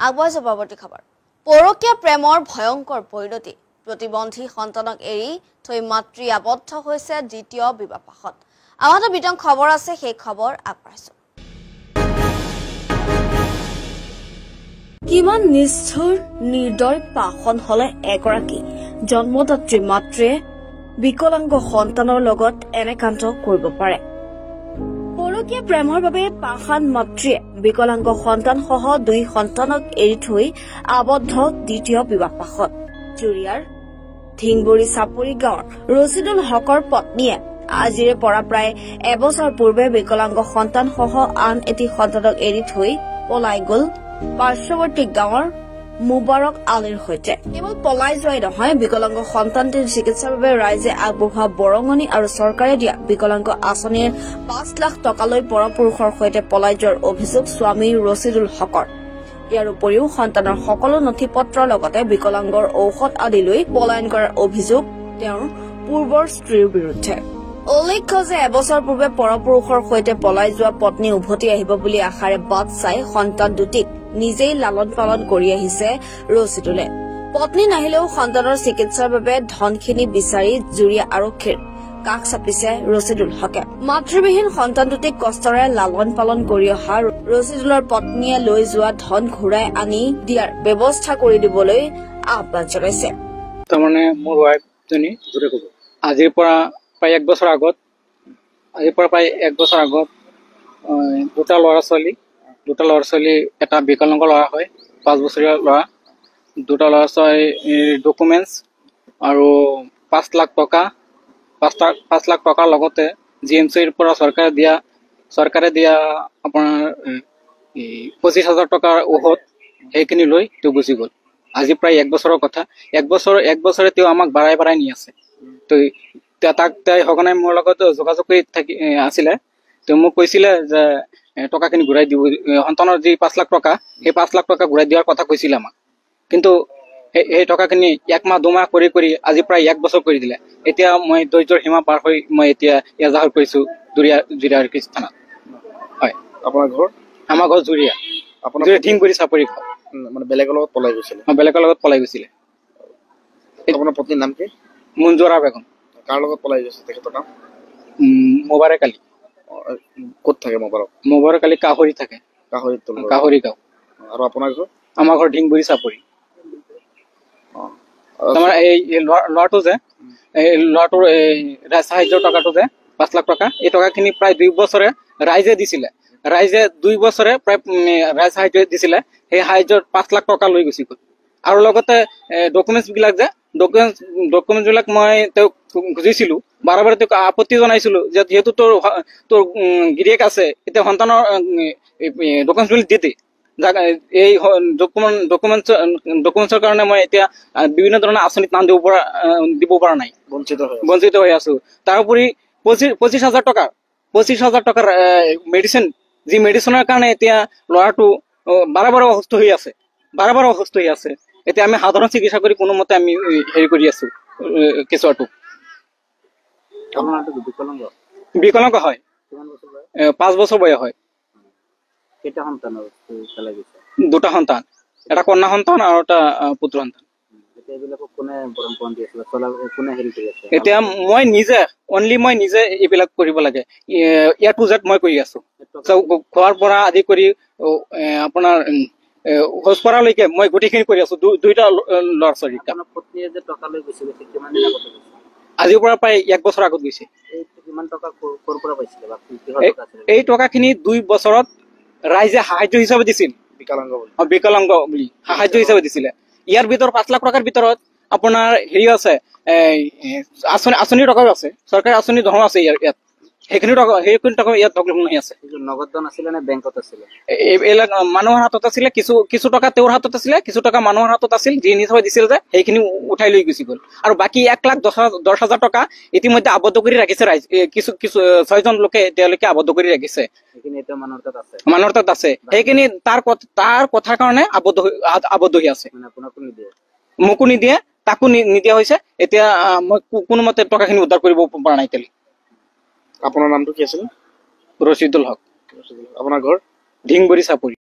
আগবঢ়াইছে পৰৱৰ্তী খবৰ। পৰকীয়া প্ৰেমৰ ভয়ংকৰ পৰিণতি, প্ৰতিবন্ধী সন্তানক এৰি থৈ মাতৃ আবদ্ধ হৈছে দ্বিতীয় বিবাহপাশত। আমাৰ বিতং খবৰ আছে, সেই খবৰ আগবঢ়াইছো। কিমান নিষ্ঠুৰ নিৰ্দয় পাশন হলে এগৰাকী জন্মদাত্ৰী মাতৃয়ে বিকলাংগ সন্তানৰ লগত এনে কাণ্ড কৰিব পাৰে। পৰকীয়া প্ৰেমৰ বাবে পাষাণ মাতৃয়ে বিকলাংগ সন্তানসহ 2 সন্তানক এৰি থৈ আবদ্ধ দ্বিতীয় বিবাহপাশত। জুৰিয়াৰ ঢিংবুৰী চাপৰি গাঁৱৰ ৰছিদুল হকৰ পত্নীয়ে আজিৰে পৰা প্ৰায় এবছৰ পূৰ্বে বিকলাংগ সন্তানসহ আন এটি সন্তানক এৰি থৈ পলাই গল পাৰ্শ্বৱৰ্তী গাঁৱৰ মুবাৰক আলীৰ সৈতে। কেৱল পলাই যোৱাই নহয়, বিকলাংগ সন্তানটিৰ চিকিৎসাৰ বাবে ৰাইজে আগবঢ়োৱা বৰঙণি আৰু চৰকাৰে দিয়া বিকলাংগ আঁচনিৰ 5 লাখ টকালৈ পৰপুৰুষৰ সৈতে পলাই যোৱাৰ অভিযোগ স্বামী ৰছিদুল হকৰ। ইয়াৰ উপৰিও সন্তানৰ সকলো নথি পত্ৰৰ লগতে বিকলাংগৰ ঔষধ আদি লৈ পলায়ন কৰাৰ অভিযোগ তেওঁৰ পূৰ্বৰ স্ত্ৰীৰ বিৰুদ্ধে। উল্লেখ্য যে এবছৰ পূৰ্বে পৰপুৰুষৰ সৈতে পলাই যোৱা পত্নী উভতি আহিব বুলি আশাৰে বাট চাই সন্তান দুটিক নিজেই লালন পালন কৰি আহিছে ৰছিদুলে। পত্নী নাহিলেও সন্তানৰ চিকিৎসাৰ বাবে ধনখিনি বিচাৰি জুৰিয়া আৰক্ষীৰ কাষ চাপিছে ৰছিদুল হকে। মাতৃবিহীন সন্তান দুটিক কষ্টৰে লালন পালন কৰি অহা ৰছিদুলৰ পত্নীয়ে লৈ যোৱা ধন ঘূৰাই আনি দিয়াৰ ব্যৱস্থা কৰি দিবলৈ আহ্বান জনাইছে। তাৰমানে মোৰ ৱাইফজনী আজিৰ পৰা প্ৰায় 1 বছৰ আগত দুটা ল'ৰা ছোৱালী, এটা বিকলাংগ ল'ৰা হয়, 5 বছৰীয়া ল'ৰা। দুটা ল'ৰা ছোৱালীৰ ডকুমেণ্টছ আৰু 5 লাখ টকাৰ লগতে GMCৰ পৰা চৰকাৰে দিয়া আপোনাৰ 25,000 টকাৰ ঔষধ, সেইখিনি লৈ তেওঁ গুচি গ'ল। আজি প্ৰায় 1 বছৰৰ কথা। 1 বছৰে তেওঁ আমাক বাঢ়াই নি আছে। তাক সঘনাই মোৰ লগত যোগাযোগ কৰি আছিলে। তেওঁ মোক কৈছিলে যে টকাখিনি ঘূৰাই দিব, সন্তানৰ যি 5 লাখ টকা, সেই 5 লাখ টকা ঘূৰাই দিয়াৰ কথা কৈছিলে আমাক। কিন্তু সেই টকাখিনি 1 মাহ 2 মাহ কৰি আজি প্ৰায় 1 বছৰ কৰি দিলে। এতিয়া মই ধৈৰ্যৰ সীমা পাৰ হৈ মই এতিয়া এজাহাৰ কৰিছো জুৰিয়া থানাত। হয়। আপোনাৰ ঘৰ? আমাৰ ঘৰ জুৰিয়া, ঢিংবুৰী চাপৰি। মানে বেলেগৰ লগত পলাই গৈছিলে? বেলেগৰ লগত পলাই গৈছিলে। আপোনাৰ পত্নীৰ নাম কি? মঞ্জুৰা বেগম। কাৰ লগত পলাই গৈছে তেখেতৰ নাম? মোবাৰক আলী। ক'ত থাকে মোবাৰক? মোবাৰক আলী কাহৰি থাকে। কাহৰি গাঁও। আৰু আপোনাৰ ঘৰ? আমাৰ ঘৰ ঢিংবুৰী চাপৰি। তোমাৰ এই ল'ৰাটো যে, এই ল'ৰাটোৰ ৰাজ সাহায্যৰ টকাটো যে 5 লাখ টকা, এই টকাখিনি প্ৰায় 2 বছৰে ৰাইজে দিছিলে। ৰাইজে 2 বছৰে প্ৰায় ৰাইজ সাহায্য দিছিলে। সেই সাহায্যৰ 5 লাখ টকা লৈ গুচি গ'ল। আৰু লগতে ডকুমেণ্টছ বিলাক মই তেওঁক খুজিছিলো, বাৰে তেওঁক আপত্তি জনাইছিলো যে যিহেতু তোৰ গিৰিয়েক আছে, এতিয়া সন্তানৰ ডকুমেণ্টছ বিলাক দি দে। এই ডকুমেণ্টছৰ কাৰণে মই এতিয়া বিভিন্ন ধৰণৰ আঁচনিত নাম দিব পৰা নাই, বঞ্চিত হৈ আছো। তাৰোপৰি 25,000 টকাৰ যি মেডিচিনৰ কাৰণে এতিয়া ল'ৰাটো বাৰে অসুস্থ হৈ আছে। এতিয়া আমি সাধাৰণ চিকিৎসা কৰি কোনোমতে আমি হেৰি কৰি আছো কেঁচুৱাটো। বিকলাংগ হয়, 5 বছৰ বয়স হয়। 2টা সন্তান, এটা কন্যা সন্তান আৰু এটা পুত্ৰ সন্তান। এতিয়া মই নিজে এইবিলাক কৰিব লাগে। A to Z মই কৰি আছো, খোৱাৰ পৰা আদি কৰি আপোনাৰ খোজ কঢ়ালৈকে মই গোটেইখিনি কৰি আছো। 2টা ল'ৰা ছোৱালী। আজিৰ পৰা প্ৰায় 1 বছৰ আগত গৈছে। এই টকাখিনি 2 বছৰত ৰাইজে সাহায্য হিচাপে দিছিল, বিকলাংগ বুলি সাহায্য হিচাপে দিছিলে। ইয়াৰ ভিতৰত 5 লাখ টকাৰ ভিতৰত আপোনাৰ হেৰি আছে, আঁচনিৰ টকাও আছে, চৰকাৰী আঁচনিৰ ধনো আছে ইয়াত। সেইখিনি টকা ইয়াত হৈ আছে। এইবিলাক মানুহৰ হাতত আছিলে, কিছু টকা তেওঁৰ হাতত আছিলে, কিছু টকা মানুহৰ হাতত আছিল। যি হিচাপে দিছিল যে সেইখিনি উঠাই লৈ গুচি গ'ল। আৰু বাকী 1,10,000 টকা ইতিমধ্যে আবদ্ধ কৰি ৰাখিছে ৰাইজ। কিছু 6জন লোকে তেওঁলোকে আবদ্ধ কৰি ৰাখিছে, মানুহৰ তাত আছে। সেইখিনি তাৰ কথাৰ কাৰণে আবদ্ধ হৈ আছে। মোকো নিদিয়ে, তাকো নিদিয়া হৈছে। এতিয়া মই কোনোমতে টকাখিনি উদ্ধাৰ কৰিব পৰা নাই এতিয়ালৈকে। আপোনাৰ নামটো কি আছিল? ৰছিদুল হক। আপোনাৰ ঘৰ? ঢিংবুৰী চাপৰি।